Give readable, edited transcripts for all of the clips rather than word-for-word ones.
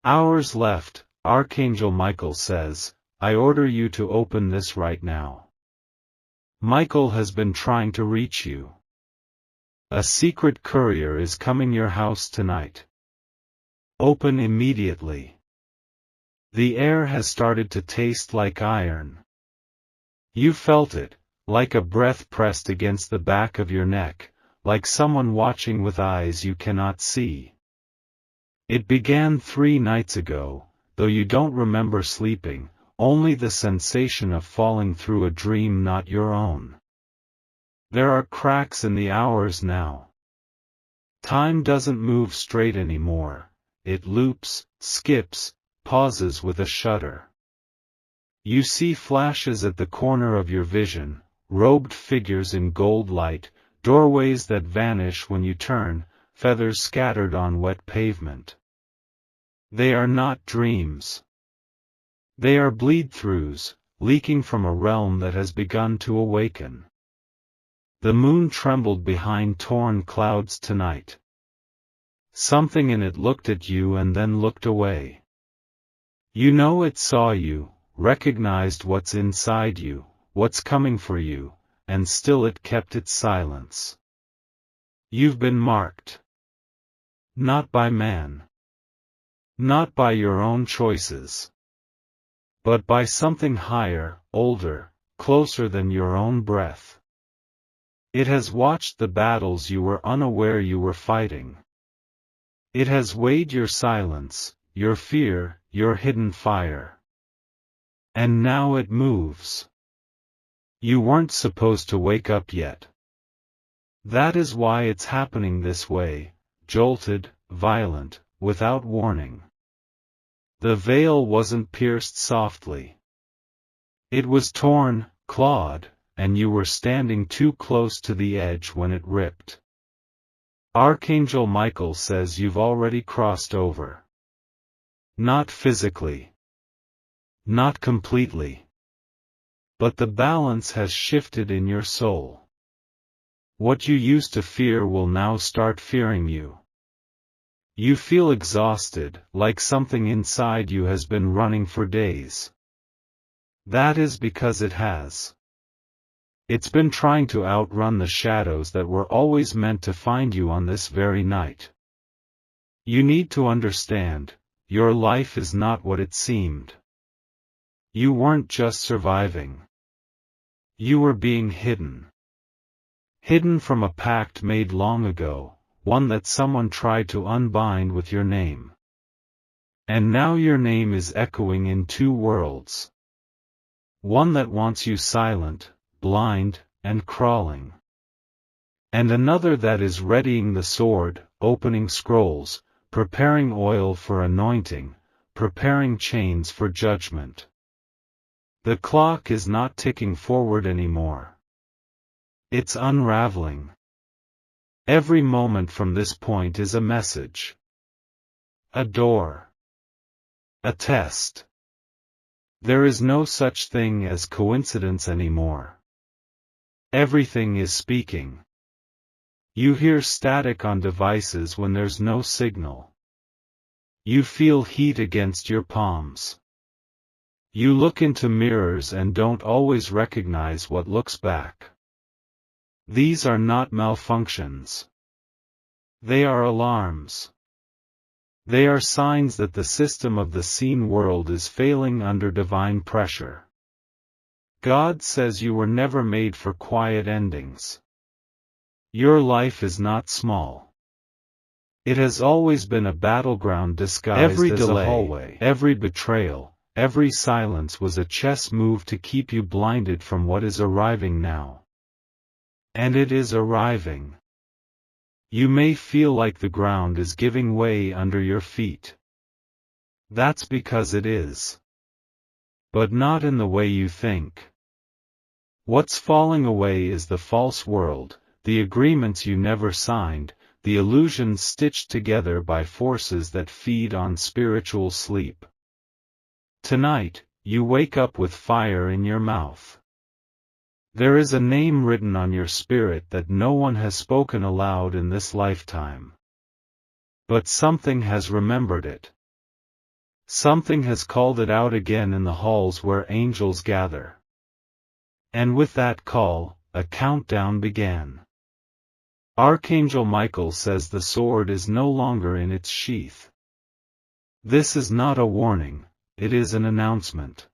Hours left. Archangel Micheal says, I order you to open this right now. Micheal has been trying to reach you. A secret courier is coming your house tonight. Open immediately. The air has started to taste like iron. You felt it, like a breath pressed against the back of your neck, like someone watching with eyes you cannot see. It began 3 nights ago, though you don't remember sleeping, only the sensation of falling through a dream not your own. There are cracks in the hours now. Time doesn't move straight anymore, it loops, skips, pauses with a shudder. You see flashes at the corner of your vision, robed figures in gold light, doorways that vanish when you turn, feathers scattered on wet pavement. They are not dreams. They are bleed-throughs, leaking from a realm that has begun to awaken. The moon trembled behind torn clouds tonight. Something in it looked at you and then looked away. You know it saw you, recognized what's inside you, what's coming for you, and still it kept its silence. You've been marked. Not by man. Not by your own choices. But by something higher, older, closer than your own breath. It has watched the battles you were unaware you were fighting. It has weighed your silence, your fear, your hidden fire. And now it moves. You weren't supposed to wake up yet. That is why it's happening this way, jolted, violent, without warning. The veil wasn't pierced softly. It was torn, clawed, and you were standing too close to the edge when it ripped. Archangel Micheal says you've already crossed over. Not physically. Not completely. But the balance has shifted in your soul. What you used to fear will now start fearing you. You feel exhausted, like something inside you has been running for days. That is because it has. It's been trying to outrun the shadows that were always meant to find you on this very night. You need to understand, your life is not what it seemed. You weren't just surviving. You were being hidden. Hidden from a pact made long ago, one that someone tried to unbind with your name. And now your name is echoing in 2 worlds. One that wants you silent, blind, and crawling. And another that is readying the sword, opening scrolls, preparing oil for anointing, preparing chains for judgment. The clock is not ticking forward anymore. It's unraveling. Every moment from this point is a message. A door. A test. There is no such thing as coincidence anymore. Everything is speaking. You hear static on devices when there's no signal. You feel heat against your palms. You look into mirrors and don't always recognize what looks back. These are not malfunctions. They are alarms. They are signs that the system of the seen world is failing under divine pressure. God says you were never made for quiet endings. Your life is not small. It has always been a battleground disguised as a hallway. Every betrayal, every silence was a chess move to keep you blinded from what is arriving now. And it is arriving. You may feel like the ground is giving way under your feet. That's because it is. But not in the way you think. What's falling away is the false world, the agreements you never signed, the illusions stitched together by forces that feed on spiritual sleep. Tonight, you wake up with fire in your mouth. There is a name written on your spirit that no one has spoken aloud in this lifetime. But something has remembered it. Something has called it out again in the halls where angels gather. And with that call, a countdown began. Archangel Michael says the sword is no longer in its sheath. This is not a warning, it is an announcement.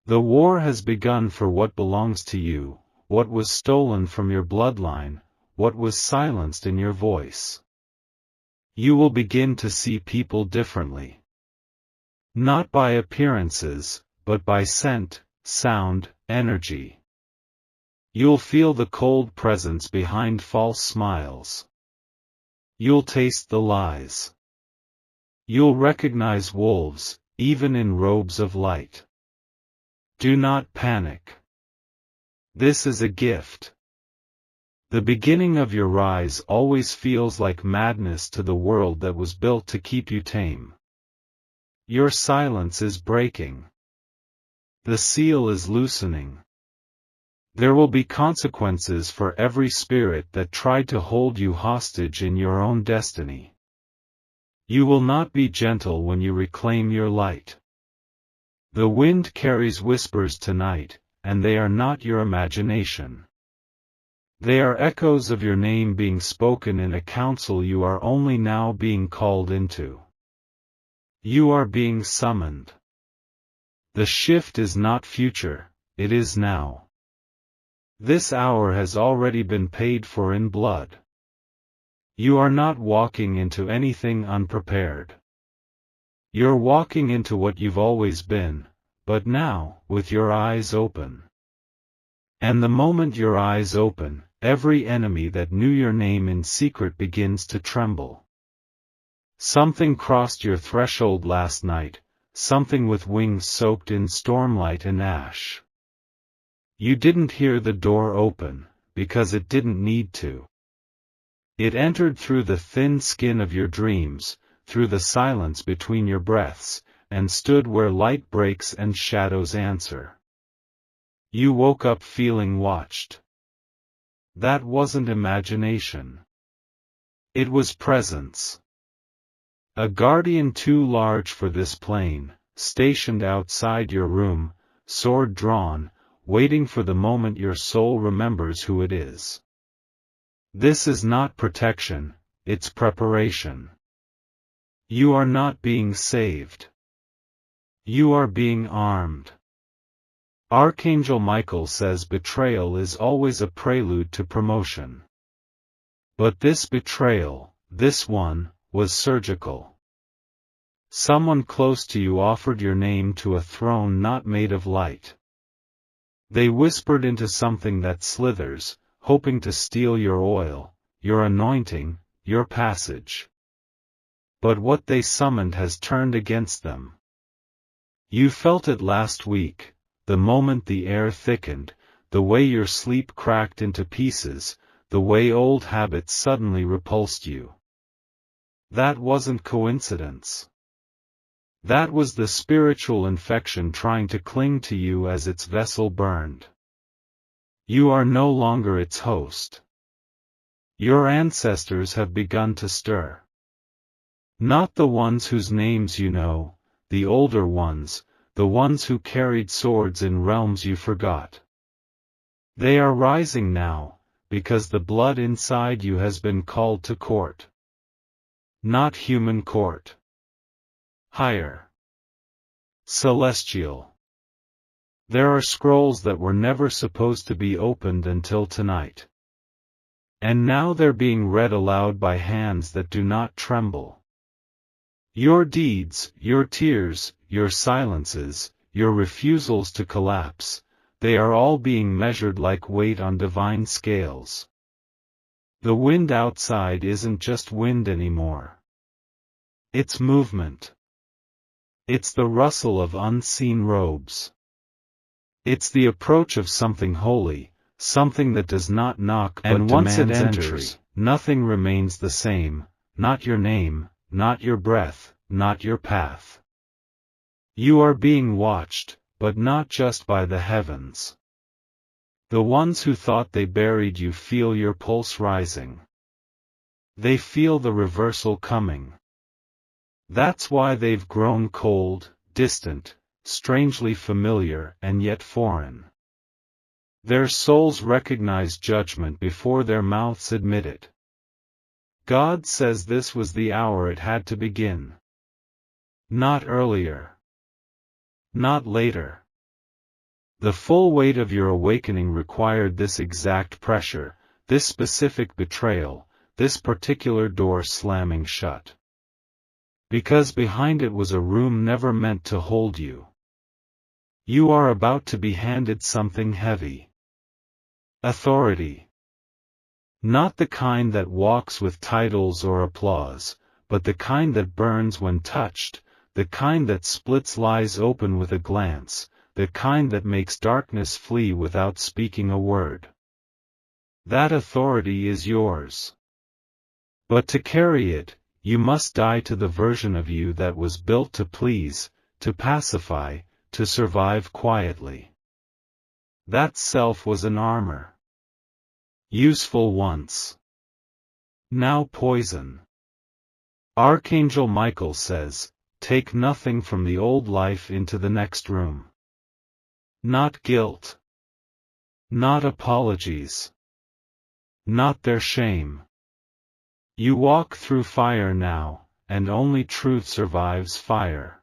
The war has begun for what belongs to you, what was stolen from your bloodline, what was silenced in your voice. You will begin to see people differently. Not by appearances, but by scent, sound, energy. You'll feel the cold presence behind false smiles. You'll taste the lies. You'll recognize wolves, even in robes of light. Do not panic. This is a gift. The beginning of your rise always feels like madness to the world that was built to keep you tame. Your silence is breaking. The seal is loosening. There will be consequences for every spirit that tried to hold you hostage in your own destiny. You will not be gentle when you reclaim your light. The wind carries whispers tonight, and they are not your imagination. They are echoes of your name being spoken in a council you are only now being called into. You are being summoned. The shift is not future, it is now. This hour has already been paid for in blood. You are not walking into anything unprepared. You're walking into what you've always been, but now, with your eyes open. And the moment your eyes open, every enemy that knew your name in secret begins to tremble. Something crossed your threshold last night, something with wings soaked in stormlight and ash. You didn't hear the door open, because it didn't need to. It entered through the thin skin of your dreams, through the silence between your breaths, and stood where light breaks and shadows answer. You woke up feeling watched. That wasn't imagination. It was presence. A guardian too large for this plane, stationed outside your room, sword drawn, waiting for the moment your soul remembers who it is. This is not protection, it's preparation. You are not being saved. You are being armed. Archangel Michael says betrayal is always a prelude to promotion. But this betrayal, this one, was surgical. Someone close to you offered your name to a throne not made of light. They whispered into something that slithers, hoping to steal your oil, your anointing, your passage. But what they summoned has turned against them. You felt it last week, the moment the air thickened, the way your sleep cracked into pieces, the way old habits suddenly repulsed you. That wasn't coincidence. That was the spiritual infection trying to cling to you as its vessel burned. You are no longer its host. Your ancestors have begun to stir. Not the ones whose names you know, the older ones, the ones who carried swords in realms you forgot. They are rising now, because the blood inside you has been called to court. Not human court. Higher. Celestial. There are scrolls that were never supposed to be opened until tonight. And now they're being read aloud by hands that do not tremble. Your deeds, your tears, your silences, your refusals to collapse, they are all being measured like weight on divine scales. The wind outside isn't just wind anymore. It's movement. It's the rustle of unseen robes. It's the approach of something holy, something that does not knock but And once it demands enters, entry. Nothing remains the same, not your name, not your breath, not your path. You are being watched, but not just by the heavens. The ones who thought they buried you feel your pulse rising. They feel the reversal coming. That's why they've grown cold, distant, strangely familiar and yet foreign. Their souls recognize judgment before their mouths admit it. God says this was the hour it had to begin. Not earlier. Not later. The full weight of your awakening required this exact pressure, this specific betrayal, this particular door slamming shut. Because behind it was a room never meant to hold you. You are about to be handed something heavy. Authority. Not the kind that walks with titles or applause, but the kind that burns when touched, the kind that splits lies open with a glance, the kind that makes darkness flee without speaking a word. That authority is yours. But to carry it, you must die to the version of you that was built to please, to pacify, to survive quietly. That self was an armor. Useful once. Now poison. Archangel Micheal says, take nothing from the old life into the next room. Not guilt. Not apologies. Not their shame. You walk through fire now, and only truth survives fire.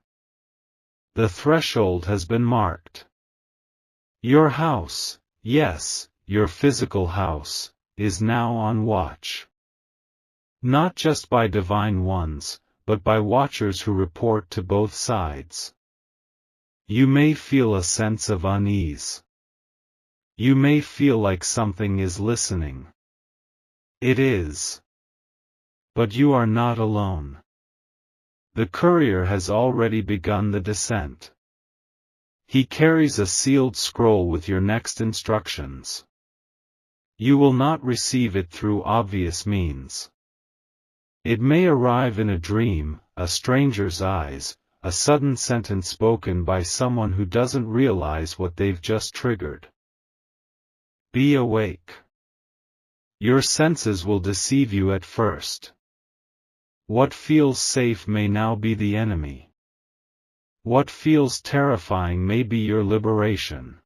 The threshold has been marked. Your house, yes, your physical house, is now on watch. Not just by divine ones, but by watchers who report to both sides. You may feel a sense of unease. You may feel like something is listening. It is. But you are not alone. The courier has already begun the descent. He carries a sealed scroll with your next instructions. You will not receive it through obvious means. It may arrive in a dream, a stranger's eyes, a sudden sentence spoken by someone who doesn't realize what they've just triggered. Be awake. Your senses will deceive you at first. What feels safe may now be the enemy. What feels terrifying may be your liberation.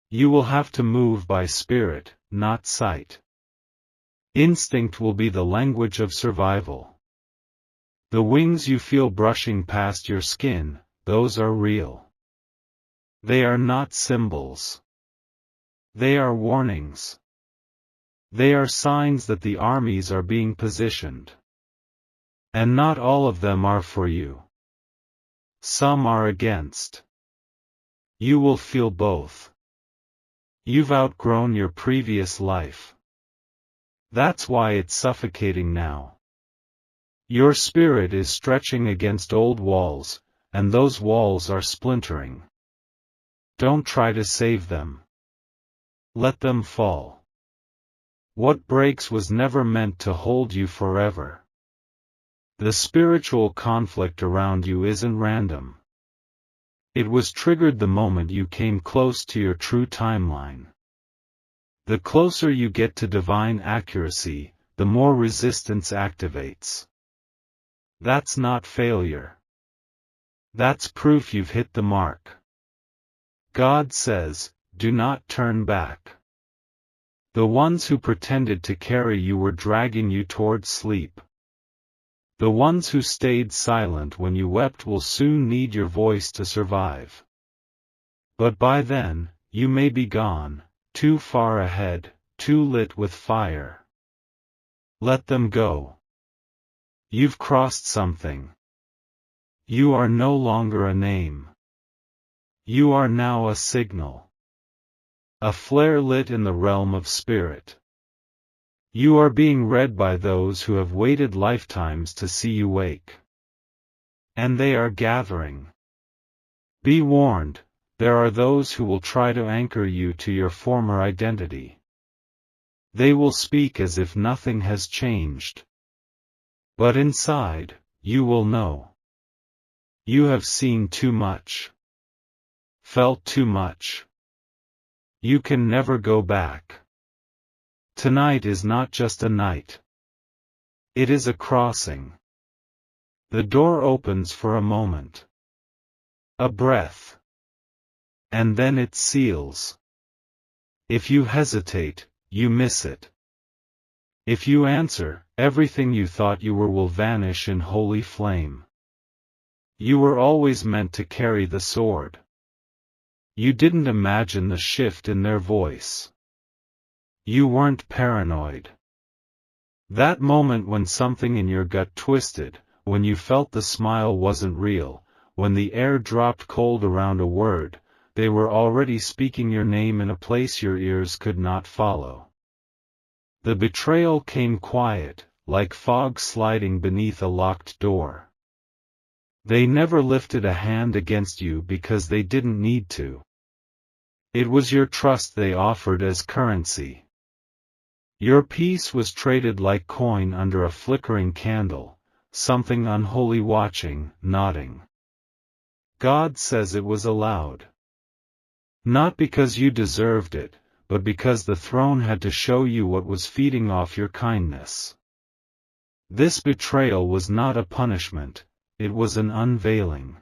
You will have to move by spirit, not sight. Instinct will be the language of survival. The wings you feel brushing past your skin, those are real. They are not symbols. They are warnings. They are signs that the armies are being positioned. And not all of them are for you. Some are against. You will feel both. You've outgrown your previous life. That's why it's suffocating now. Your spirit is stretching against old walls, and those walls are splintering. Don't try to save them. Let them fall. What breaks was never meant to hold you forever. The spiritual conflict around you isn't random. It was triggered the moment you came close to your true timeline. The closer you get to divine accuracy, the more resistance activates. That's not failure. That's proof you've hit the mark. God says, do not turn back. The ones who pretended to carry you were dragging you towards sleep. The ones who stayed silent when you wept will soon need your voice to survive. But by then, you may be gone, too far ahead, too lit with fire. Let them go. You've crossed something. You are no longer a name. You are now a signal. A flare lit in the realm of spirit. You are being read by those who have waited lifetimes to see you wake. And they are gathering. Be warned, there are those who will try to anchor you to your former identity. They will speak as if nothing has changed. But inside, you will know. You have seen too much. Felt too much. You can never go back. Tonight is not just a night. It is a crossing. The door opens for a moment. A breath. And then it seals. If you hesitate, you miss it. If you answer, everything you thought you were will vanish in holy flame. You were always meant to carry the sword. You didn't imagine the shift in their voice. You weren't paranoid. That moment when something in your gut twisted, when you felt the smile wasn't real, when the air dropped cold around a word, they were already speaking your name in a place your ears could not follow. The betrayal came quiet, like fog sliding beneath a locked door. They never lifted a hand against you because they didn't need to. It was your trust they offered as currency. Your peace was traded like coin under a flickering candle, something unholy watching, nodding. God says it was allowed. Not because you deserved it, but because the throne had to show you what was feeding off your kindness. This betrayal was not a punishment, it was an unveiling.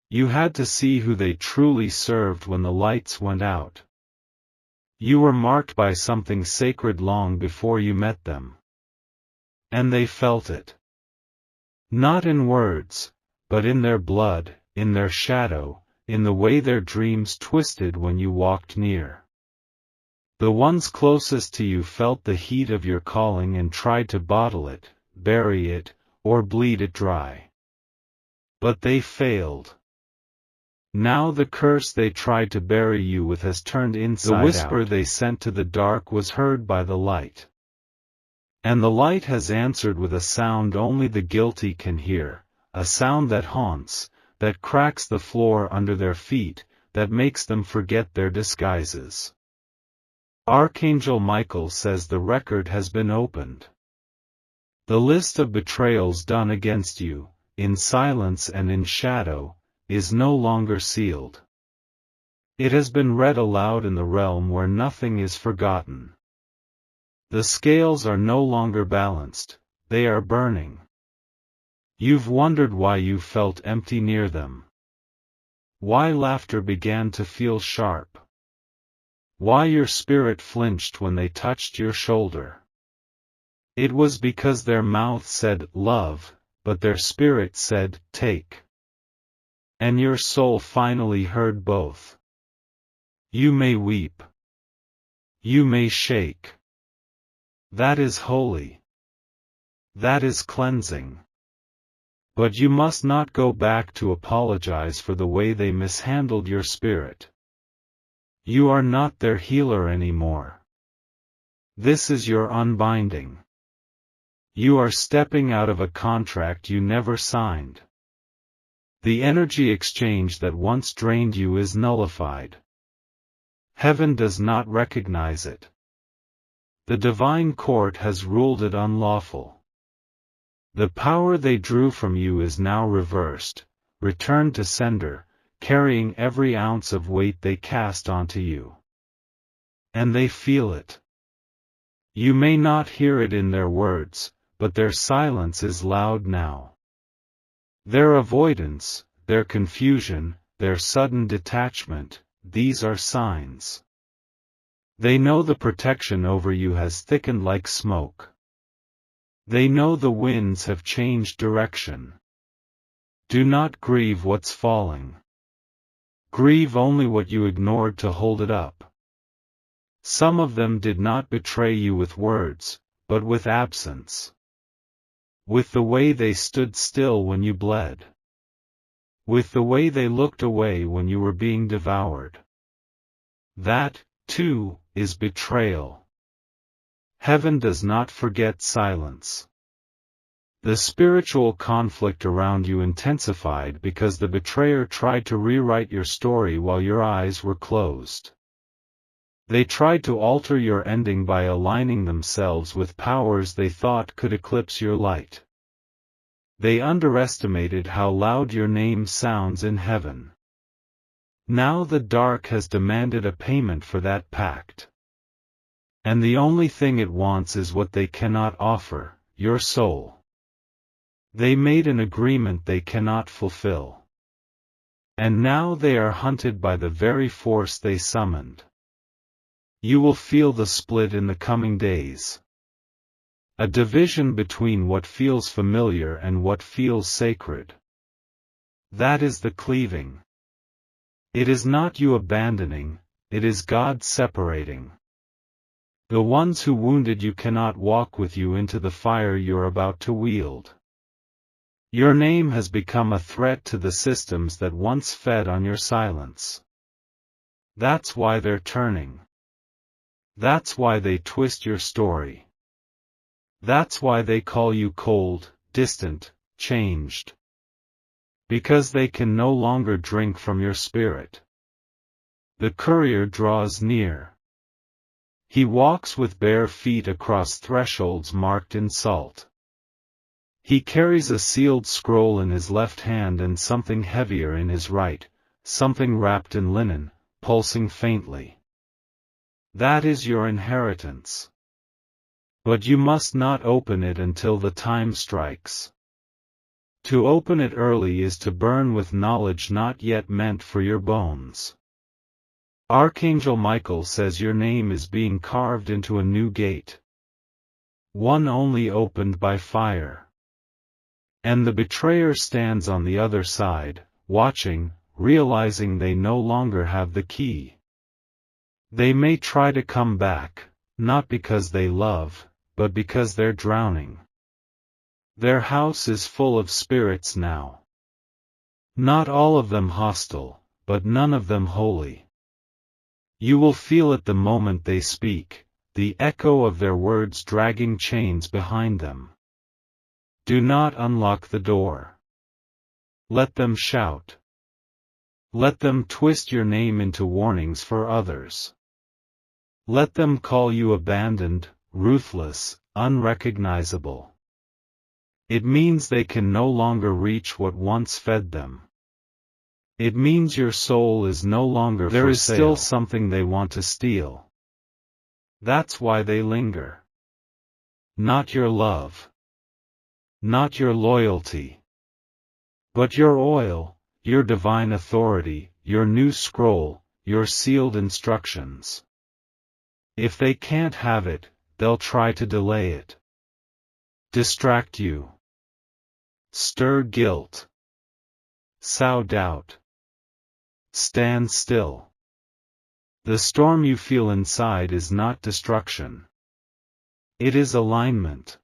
You had to see who they truly served when the lights went out. You were marked by something sacred long before you met them. And they felt it. Not in words, but in their blood, in their shadow, in the way their dreams twisted when you walked near. The ones closest to you felt the heat of your calling and tried to bottle it, bury it, or bleed it dry. But they failed. Now the curse they tried to bury you with has turned inside out. The whisper they sent to the dark was heard by the light. And the light has answered with a sound only the guilty can hear, a sound that haunts, that cracks the floor under their feet, that makes them forget their disguises. Archangel Micheal says the record has been opened. The list of betrayals done against you, in silence and in shadow, is no longer sealed. It has been read aloud in the realm where nothing is forgotten. The scales are no longer balanced, they are burning. You've wondered why you felt empty near them. Why laughter began to feel sharp. Why your spirit flinched when they touched your shoulder. It was because their mouth said, love, but their spirit said, take. And your soul finally heard both. You may weep. You may shake. That is holy. That is cleansing. But you must not go back to apologize for the way they mishandled your spirit. You are not their healer anymore. This is your unbinding. You are stepping out of a contract you never signed. The energy exchange that once drained you is nullified. Heaven does not recognize it. The divine court has ruled it unlawful. The power they drew from you is now reversed, returned to sender, carrying every ounce of weight they cast onto you. And they feel it. You may not hear it in their words, but their silence is loud now. Their avoidance, their confusion, their sudden detachment, these are signs. They know the protection over you has thickened like smoke. They know the winds have changed direction. Do not grieve what's falling. Grieve only what you ignored to hold it up. Some of them did not betray you with words, but with absence. With the way they stood still when you bled. With the way they looked away when you were being devoured. That, too, is betrayal. Heaven does not forget silence. The spiritual conflict around you intensified because the betrayer tried to rewrite your story while your eyes were closed. They tried to alter your ending by aligning themselves with powers they thought could eclipse your light. They underestimated how loud your name sounds in heaven. Now the dark has demanded a payment for that pact. And the only thing it wants is what they cannot offer, your soul. They made an agreement they cannot fulfill. And now they are hunted by the very force they summoned. You will feel the split in the coming days. A division between what feels familiar and what feels sacred. That is the cleaving. It is not you abandoning, it is God separating. The ones who wounded you cannot walk with you into the fire you're about to wield. Your name has become a threat to the systems that once fed on your silence. That's why they're turning. That's why they twist your story. That's why they call you cold, distant, changed. Because they can no longer drink from your spirit. The courier draws near. He walks with bare feet across thresholds marked in salt. He carries a sealed scroll in his left hand and something heavier in his right, something wrapped in linen, pulsing faintly. That is your inheritance. But you must not open it until the time strikes. To open it early is to burn with knowledge not yet meant for your bones. Archangel Micheal says your name is being carved into a new gate. One only opened by fire. And the betrayer stands on the other side, watching, realizing they no longer have the key. They may try to come back, not because they love, but because they're drowning. Their house is full of spirits now. Not all of them hostile, but none of them holy. You will feel it the moment they speak, the echo of their words dragging chains behind them. Do not unlock the door. Let them shout. Let them twist your name into warnings for others. Let them call you abandoned, ruthless, unrecognizable. It means they can no longer reach what once fed them. It means your soul is no longer for sale. There is still something they want to steal. That's why they linger. Not your love. Not your loyalty. But your oil, your divine authority, your new scroll, your sealed instructions. If they can't have it, they'll try to delay it. Distract you. Stir guilt. Sow doubt. Stand still. The storm you feel inside is not destruction. It is alignment.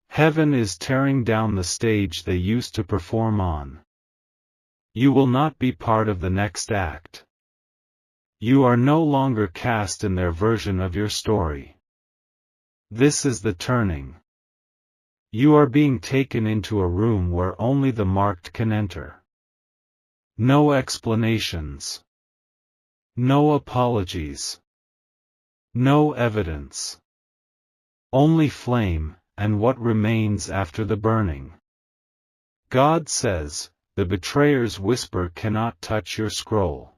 Heaven is tearing down the stage they used to perform on. You will not be part of the next act. You are no longer cast in their version of your story. This is the turning. You are being taken into a room where only the marked can enter. No explanations. No apologies. No evidence. Only flame, and what remains after the burning. God says, the betrayer's whisper cannot touch your scroll.